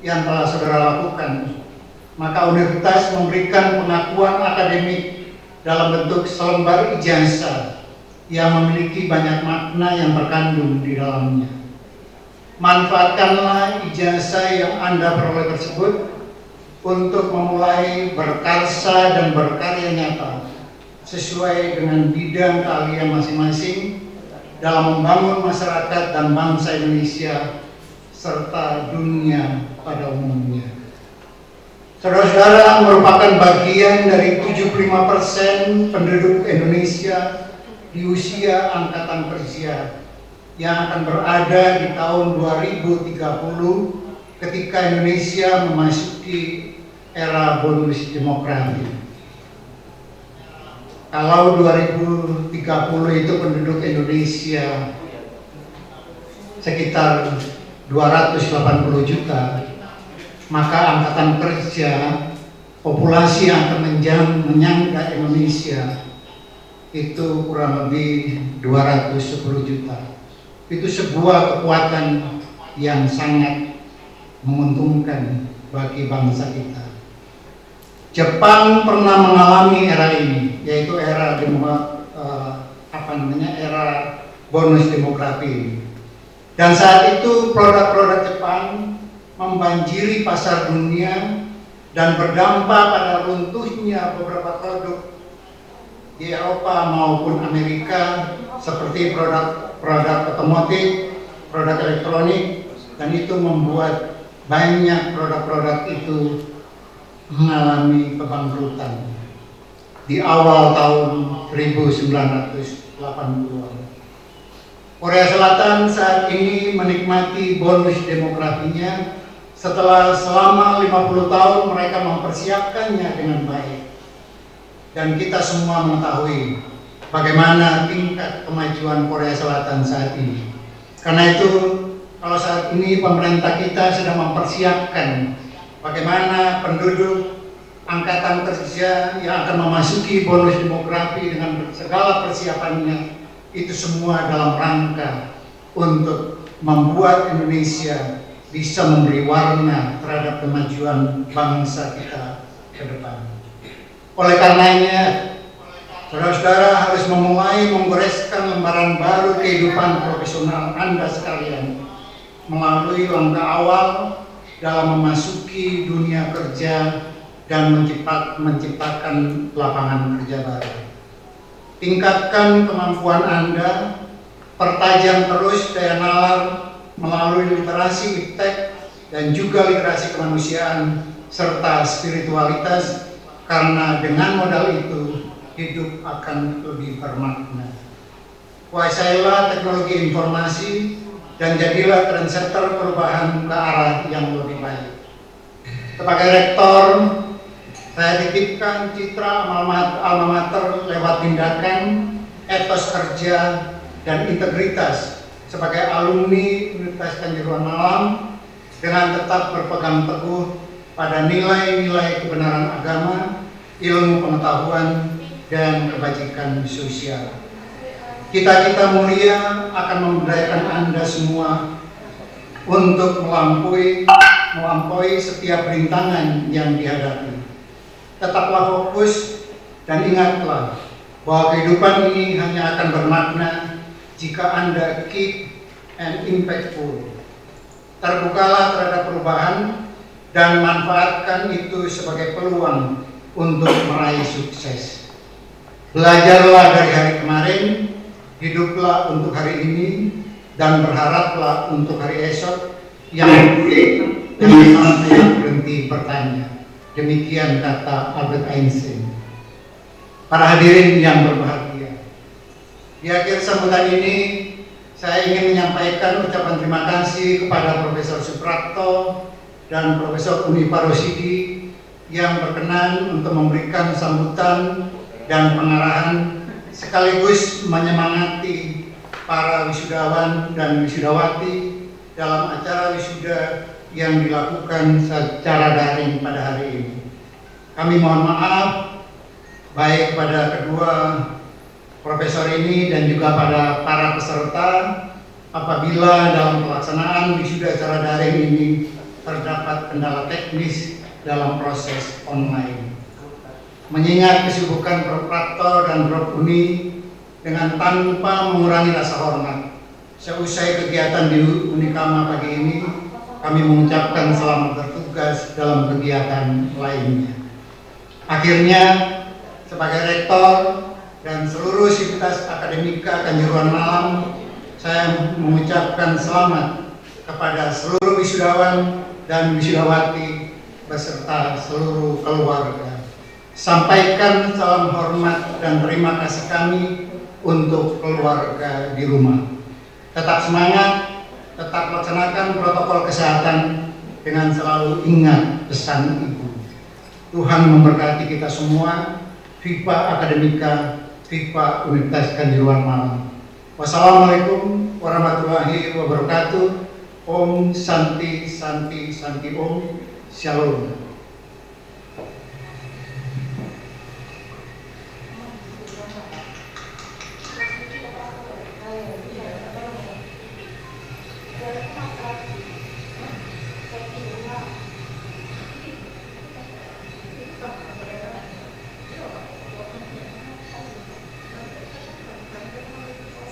yang telah saudara lakukan, maka universitas memberikan pengakuan akademik dalam bentuk selembar ijazah yang memiliki banyak makna yang terkandung di dalamnya. Manfaatkanlah ijazah yang Anda peroleh tersebut untuk memulai berkarya dan berkarya nyata sesuai dengan bidang keahlian masing-masing dalam membangun masyarakat dan bangsa Indonesia serta dunia pada umumnya. Saudara-saudara merupakan bagian dari 75% penduduk Indonesia di usia angkatan kerja yang akan berada di tahun 2030 ketika Indonesia memasuki era bonus demografi. Kalau 2030 itu penduduk Indonesia sekitar 280 juta, maka angkatan kerja populasi yang akan menyangga Indonesia itu kurang lebih 210 juta. Itu sebuah kekuatan yang sangat menguntungkan bagi bangsa kita. Jepang pernah mengalami era ini, yaitu era era bonus demografi. Dan saat itu produk-produk Jepang membanjiri pasar dunia dan berdampak pada runtuhnya beberapa produk di Eropa maupun Amerika seperti produk otomotif, produk elektronik, dan itu membuat banyak produk-produk itu mengalami kebangkrutan di awal tahun 1980-an. Korea Selatan saat ini menikmati bonus demografinya setelah selama 50 tahun mereka mempersiapkannya dengan baik. Dan kita semua mengetahui bagaimana tingkat kemajuan Korea Selatan saat ini. Karena itu, kalau saat ini pemerintah kita sedang mempersiapkan bagaimana penduduk angkatan kerja yang akan memasuki bonus demografi dengan segala persiapannya, itu semua dalam rangka untuk membuat Indonesia bisa memberi warna terhadap kemajuan bangsa kita ke depan. Oleh karenanya, saudara-saudara harus memulai menggoreskan lembaran baru kehidupan profesional Anda sekalian melalui langkah awal dalam memasuki dunia kerja dan menciptakan lapangan kerja baru. Tingkatkan kemampuan Anda, pertajam terus daya nalar melalui literasi iptek dan juga literasi kemanusiaan serta spiritualitas, karena dengan modal itu hidup akan lebih bermakna. Kuasailah teknologi informasi dan jadilah trendsetter perubahan ke arah yang lebih baik. Sebagai rektor, saya titipkan citra alma mater lewat tindakan, etos kerja, dan integritas sebagai alumni Universitas Kanjuruhan Malang dengan tetap berpegang teguh pada nilai-nilai kebenaran agama, ilmu pengetahuan, dan kebajikan sosial. Cita-cita mulia akan memberdayakan Anda semua untuk melampaui setiap rintangan yang dihadapi. Tetaplah fokus dan ingatlah bahwa kehidupan ini hanya akan bermakna jika Anda keep and impactful. Terbukalah terhadap perubahan dan manfaatkan itu sebagai peluang untuk meraih sukses. Belajarlah dari hari kemarin, hiduplah untuk hari ini, dan berharaplah untuk hari esok yang berhenti bertanya. Demikian kata Albert Einstein. Para hadirin yang berbahagia, di akhir sambutan ini saya ingin menyampaikan ucapan terima kasih kepada Profesor Suprapto dan Profesor Unifa Rosidi yang berkenan untuk memberikan sambutan dan pengarahan sekaligus menyemangati para wisudawan dan wisudawati dalam acara wisuda yang dilakukan secara daring pada hari ini. Kami mohon maaf baik pada kedua profesor ini dan juga pada para peserta apabila dalam pelaksanaan wisuda secara daring ini terdapat kendala teknis dalam proses online. Mengingat kesibukan Prof. Prapto dan Prof. Uni dengan tanpa mengurangi rasa hormat, seusai kegiatan di Unikama pagi ini, kami mengucapkan selamat bertugas dalam kegiatan lainnya. Akhirnya, sebagai rektor dan seluruh sivitas akademika Kanjuruhan Malang, saya mengucapkan selamat kepada seluruh wisudawan dan wisudawati beserta seluruh keluarga. Sampaikan salam hormat dan terima kasih kami untuk keluarga di rumah. Tetap semangat, tetap laksanakan protokol kesehatan dengan selalu ingat pesan Ibu. Tuhan memberkati kita semua, FIPA Akademika, FIPA Universitas Kanjuruhan Malang. Wassalamualaikum warahmatullahi wabarakatuh. Om Santi Santi Santi Om. Shalom.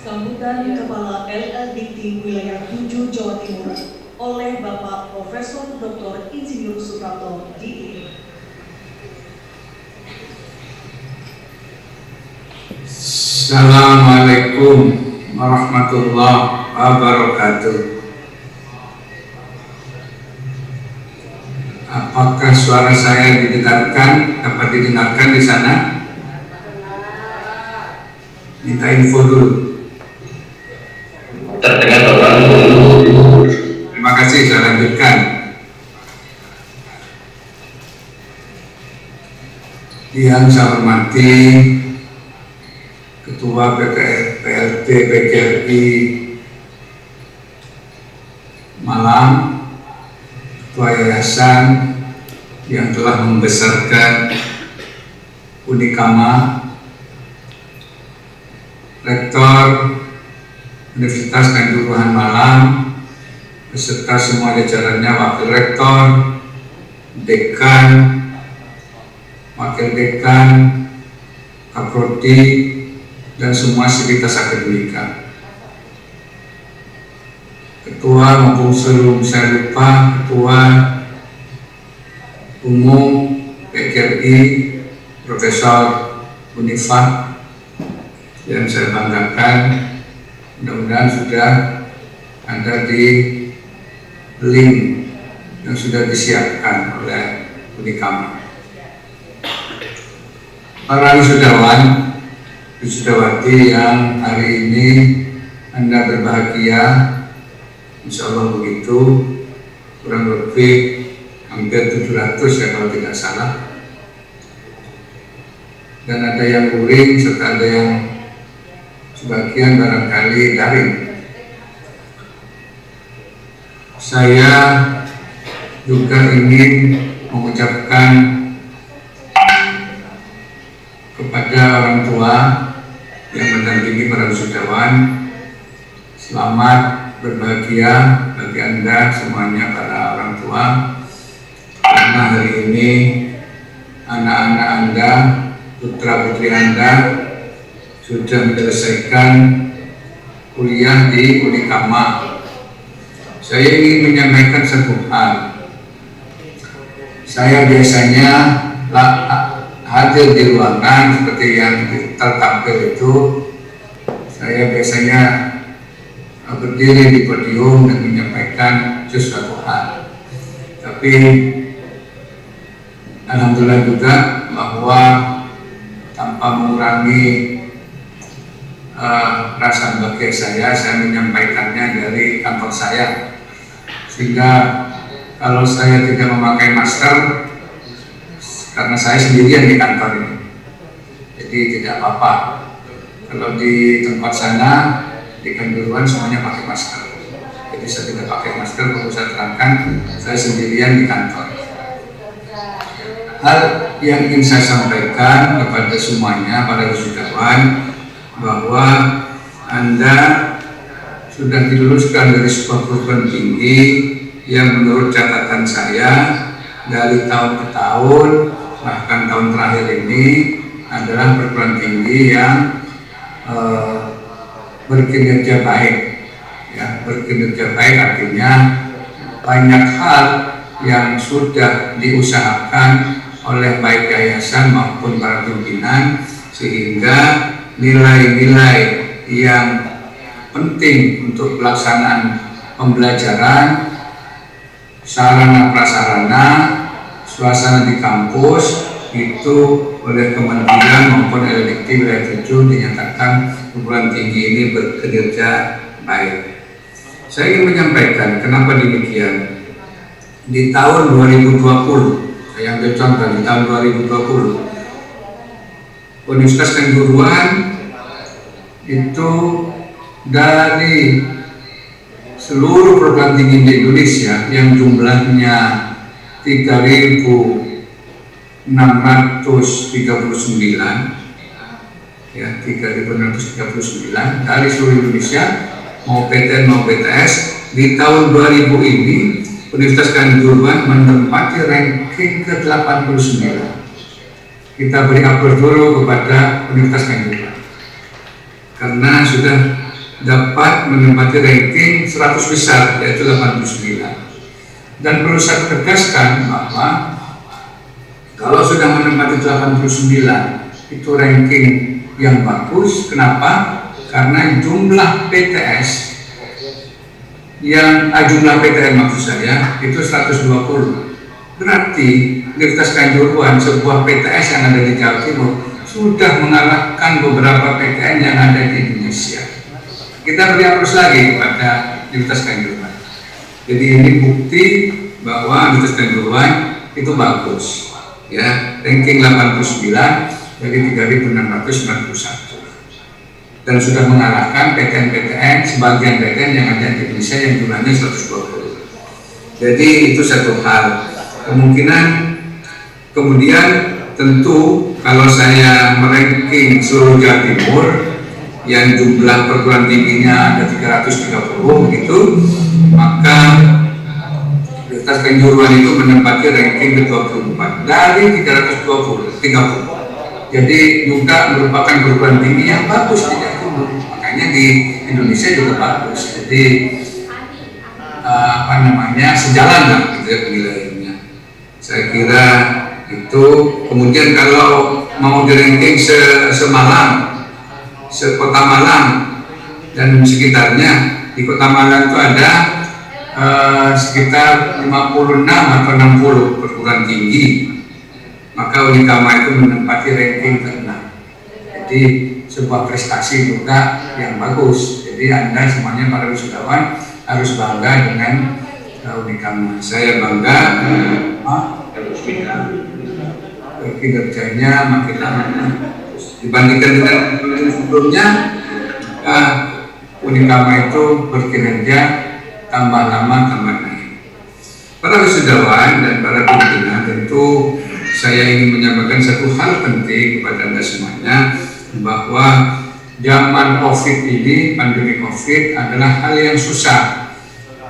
Sambutan Kepala LLDT Wilayah 7 Jawa Timur oleh Bapak Profesor Dr. Insinyur Suprapto DI. Assalamualaikum warahmatullahi wabarakatuh. Apakah suara saya dapat didengarkan di sana? Minta info dulu. Terdengar Bapak. Terima kasih, saya lanjutkan. Yang saya hormati Ketua PLT PGRI Malang, Ketua Yayasan yang telah membesarkan Unikama, Rektor Universitas Kanjuruhan Malang beserta semua jajarannya, Wakil Rektor, Dekan, Wakil Dekan, Kaprodi, dan semua sivitas akademika. Ketua maupun sebelum saya lupa, Ketua Umum PGRI Profesor Unifat yang saya banggakan, mudah-mudahan sudah ada di link yang sudah disiapkan oleh Unikama. Para wisudawan, wisudawati yang hari ini Anda berbahagia, insya Allah begitu, kurang lebih hampir 700 ya kalau tidak salah, dan ada yang luring serta ada yang sebagian barangkali daring. Saya juga ingin mengucapkan kepada orang tua yang mendampingi para wisudawan, selamat berbahagia bagi Anda semuanya para orang tua, karena hari ini anak-anak Anda, putra-putri Anda sudah menyelesaikan kuliah di Unikama. Saya ingin menyampaikan satu hal. Saya biasanya hadir di ruangan seperti yang tertampil itu. Saya biasanya berdiri di podium dan menyampaikan sesuatu hal. Tapi alhamdulillah juga bahwa tanpa mengurangi rasa bahagia saya menyampaikannya dari kantor saya, sehingga kalau saya tidak memakai masker karena saya sendirian di kantor ini, jadi tidak apa-apa. Kalau di tempat sana di Kanjuruhan semuanya pakai masker, jadi saya tidak pakai masker. Kalau saya terangkan saya sendirian di kantor. Hal yang ingin saya sampaikan kepada semuanya para wisudawan, bahwa Anda sudah diluluskan dari sebuah perguruan tinggi yang menurut catatan saya dari tahun ke tahun, bahkan tahun terakhir ini adalah perguruan tinggi yang berkinerja baik. Ya, berkinerja baik artinya banyak hal yang sudah diusahakan oleh baik yayasan maupun para pimpinan, sehingga nilai-nilai yang penting untuk pelaksanaan pembelajaran, sarana prasarana, suasana di kampus itu oleh kementerian maupun LDIK wilayah 7 dinyatakan perguruan tinggi ini berkinerja baik. Saya ingin menyampaikan kenapa demikian. Di tahun 2020, saya ambil contoh di tahun 2020, Universitas Kanjuruhan itu dari seluruh perguruan tinggi di Indonesia yang jumlahnya 3.639, ya 3.639 dari seluruh Indonesia, mau PTN mau BTS, di tahun 2000 ini Universitas Kanjuruhan menempati ranking ke-89. Kita beri aplaus dulu kepada Universitas Kanjuruhan karena sudah dapat menempati ranking 100 besar, yaitu 89. Dan perlu saya tegaskan bahwa kalau sudah menempati 89 itu ranking yang bagus. Kenapa? Karena jumlah PTS yang jumlah PTN maksud saya itu 120. Berarti Universitas Kanjuruhan, sebuah PTS yang ada di Jawa Timur, sudah mengalahkan beberapa PTN yang ada di Indonesia. Kita beri aplaus lagi kepada Universitas Kanjuruhan. Jadi ini bukti bahwa Universitas Kanjuruhan itu bagus, ya, ranking 89 dari 3.691 dan sudah mengalahkan PTN-PTN, sebagian PTN yang ada di Indonesia yang jumlahnya 120. Jadi itu satu hal. Kemudian tentu kalau saya meranking seluruh Jawa Timur yang jumlah perguruan tingginya ada 330 begitu, maka Universitas Kanjuruhan itu menempati ranking ke-24 dari 330. Jadi juga merupakan perguruan tinggi yang bagus di Jawa Timur, makanya di Indonesia juga bagus. Jadi sejalan lah gitu ya penilaiannya. Saya kira itu. Kemudian kalau mau di ranking Semalang, Kota Malang dan sekitarnya, di Kota Malang itu ada sekitar 56 atau 60 perguruan tinggi, maka Unikama itu menempati ranking ke-6. Jadi sebuah prestasi juga yang bagus. Jadi Anda semuanya para wisudawan harus bangga dengan Unikama. Saya bangga kinerjanya makin lama dibandingkan dengan sebelumnya. Unikama itu berkinerja tambah lama tambah naik. Para wisudawan dan para pimpinan, tentu saya ingin menyampaikan satu hal penting kepada Anda semuanya, bahwa zaman COVID ini, pandemi COVID adalah hal yang susah.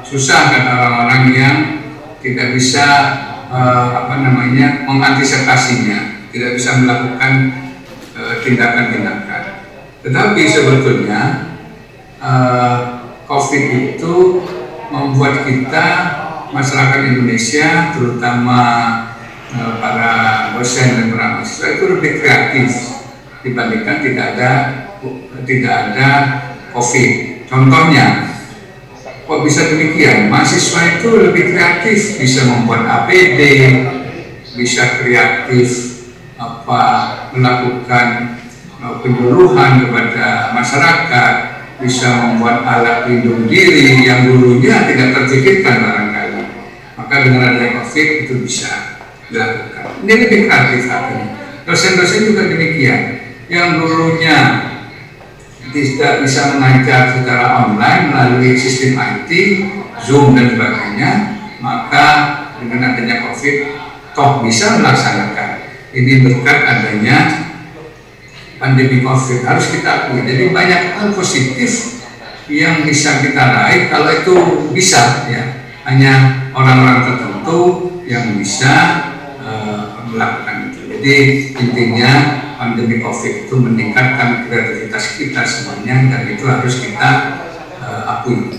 Susah kata orang-orang yang tidak bisa mengantisipasinya, tidak bisa melakukan tindakan-tindakan. Tetapi sebetulnya COVID itu membuat kita, masyarakat Indonesia, terutama para dosen dan para mahasiswa itu lebih kreatif dibandingkan tidak ada COVID. Contohnya, kok bisa demikian? Mahasiswa itu lebih kreatif, bisa membuat APD, bisa kreatif melakukan penyuluhan kepada masyarakat, bisa membuat alat pelindung diri yang dulunya tidak terpikirkan barangkali. Maka dengan adanya COVID itu bisa dilakukan. Ini lebih kreatif artinya. Dosen-dosen juga demikian, yang dulunya tidak bisa mengajar secara online melalui sistem IT, Zoom dan sebagainya, maka dengan adanya COVID toh bisa melaksanakan. Ini berkat adanya pandemi COVID, harus kita akui. Jadi banyak hal positif yang bisa kita raih kalau itu bisa, ya. Hanya orang-orang tertentu yang bisa melakukan itu. Jadi intinya pandemi COVID itu meningkatkan kreativitas kita semuanya, dan itu harus kita akui.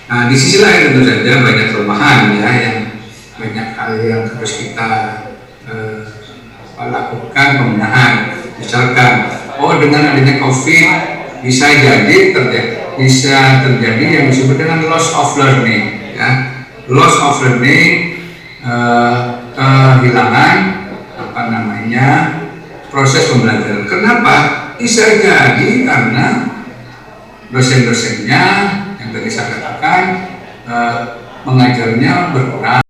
Nah, di sisi lain tentu saja banyak kelemahan ya, yang banyak hal yang harus kita lakukan pembenahan. Misalkan, dengan adanya COVID bisa terjadi yang disebut dengan loss of learning, ya. Loss of learning, kehilangan proses pembelajaran. Kenapa? Bisa jadi karena dosen-dosennya yang tadi saya katakan mengajarnya berkurang.